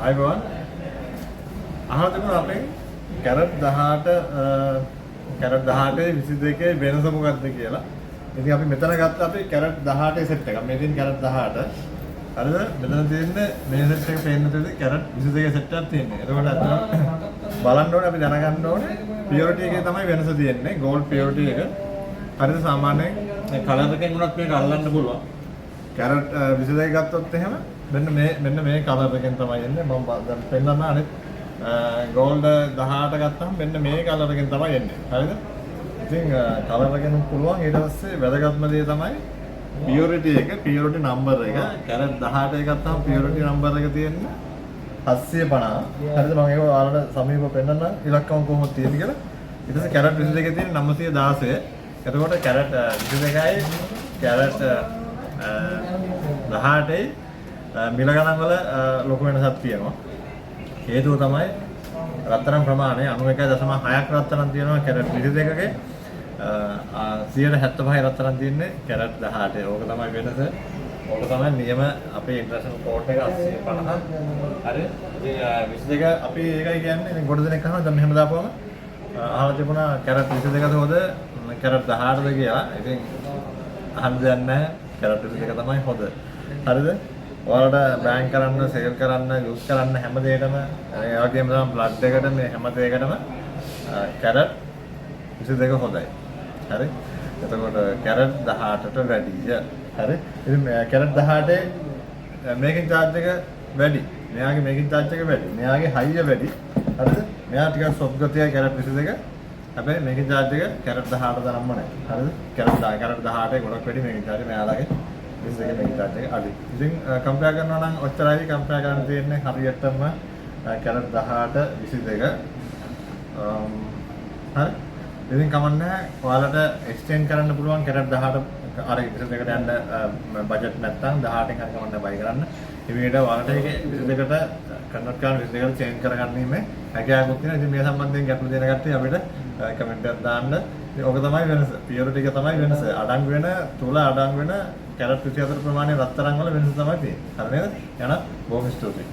ආයිබෝන් අහලා තිබුණා අපේ කැරට් 18 කැරට් 18 22 වෙනස මොකක්ද කියලා. ඉතින් අපි මෙතන ගත්ත අපි කැරට් 18 සෙට් එකක්. මේ තියෙන කැරට් 18. හරිද? මෙතන තියෙන්නේ මේ සෙට් එක පේන්න තියෙන්නේ කැරට් 22 සෙට් එකක් තියෙන්නේ. එතකොට අතන බලන්න ඕනේ අපි දැනගන්න ඕනේ පියුරිටි එකේ තමයි වෙනස තියෙන්නේ. ගෝල්ඩ් පියුරිටි එක. හරිද? සාමාන්‍යයෙන් මේ කලර් එකෙන් උනත් මේක අල්ලන්න පුළුවන්. කැරට් 22 ගත්තොත් එහෙම මෙන්න මේ කලර් එකෙන් තමයි එන්නේ. මම දැන් පෙන්නන්න අනිත් ගෝල්ඩ් 18 ගත්තම මෙන්න මේ කලර් එකෙන් තමයි එන්නේ. හරිද? ඉතින් කලර් එකෙන් පුළුවන් ඊට පස්සේ වැදගත්ම දේ තමයි පියුරිටි එක, පියුරිටි නම්බර් එක. කැරට් 18 ගත්තම පියුරිටි නම්බර් එක තියෙන්නේ 750. හරිද? මම ඒක ඔයාලට සමීපව පෙන්නන්න ඉලක්කම කොහොමද තියෙන්නේ කියලා. ඊට පස්සේ කැරට් 22 තියෙන්නේ 916. එතකොට කැරට් 22යි කැරට් 18යි මිල ගණන් වල ලොකු වෙනසක් තියෙනවා. හේතුව තමයි රත්තරන් ප්‍රමාණය 91.6ක් රත්තරන් තියෙනවා කැරට් 22කේ 175යි රත්තරන් තියෙන්නේ කැරට් 18. ඕක තමයි වෙනස. ඕක තමයි නියම අපේ ඉන්ටර්නැෂනල් කෝඩ් එක 850. හරි. ඉතින් 22 අපි ඒකයි කියන්නේ. ඉතින් ගොඩ දෙනෙක් අහනවා දැන් මෙහෙම දාපුවම අහලා තිබුණා කැරට් 22ද හොද කැරට් 18ද කියලා. ඉතින් අහන්න දෙයක් නැහැ. කැරට් 22 තමයි හොද. හරිද? ඔයාලට බෑන්ක් කරන්න, සේල් කරන්න, යූස් කරන්න හැම දෙයකටම ඒ වගේම තමයි බ්ලඩ් එකට මේ හැම දෙයකටම කැරට් 22 හොඳයි. හරි. එතකොට කැරට් 18ට වැඩිය. හරි. ඉතින් කැරට් 18 මේකින් charge එක වැඩි. මෙයාගේ මේකින් charge එක වැඩි. මෙයාගේ හයිය වැඩි. හරිද? මෙයා ටිකක් soft ගතියයි කැරට් 22. හැබැයි මේකින් charge එක කැරට් 18 තරම්ම නැහැ. හරිද? කැරට් 18 ගොඩක් වැඩි මේකින් charge මෙයාලගේ 22 මේකින් charge එක අඩුයි. ඉතින් කම්පෙයාර් කරනවා නම් ඔච්චරයි කම්පෙයාර් කරන්න තියෙන්නේ හරියටම කැරට් 18 22. හරි. ඉතින් කමන්නේ ඔයාලට එක්ස්ටෙන්ඩ් කරන්න පුළුවන් කැරට් 18 අර 22කට යන්න බජට් නැත්නම් 18න් හරි කමන්නේ බයි කරන්න. ඉතින් ඔයාලට ඒක 22කට කන්වර්ට් කරලා 22කට චේන්ජ් කරගන්නීමේ හැකියාවක් තියෙනවා. ඉතින් මේ සම්බන්ධයෙන් ගැටලු දෙන කට්ටිය අපිට කමෙන්ට් එකක් දාන්න. ඉතින් ඕක තමයි වෙනස. පියුරිටි එක තමයි වෙනස. අඩංගු වෙන තුල අඩංගු වෙන කැරට් 24 ප්‍රමාණය රත්තරන් වල වෙනස තමයි තියෙන්නේ. හරි නේද? එහෙනම් බොහොම ස්තුතියි.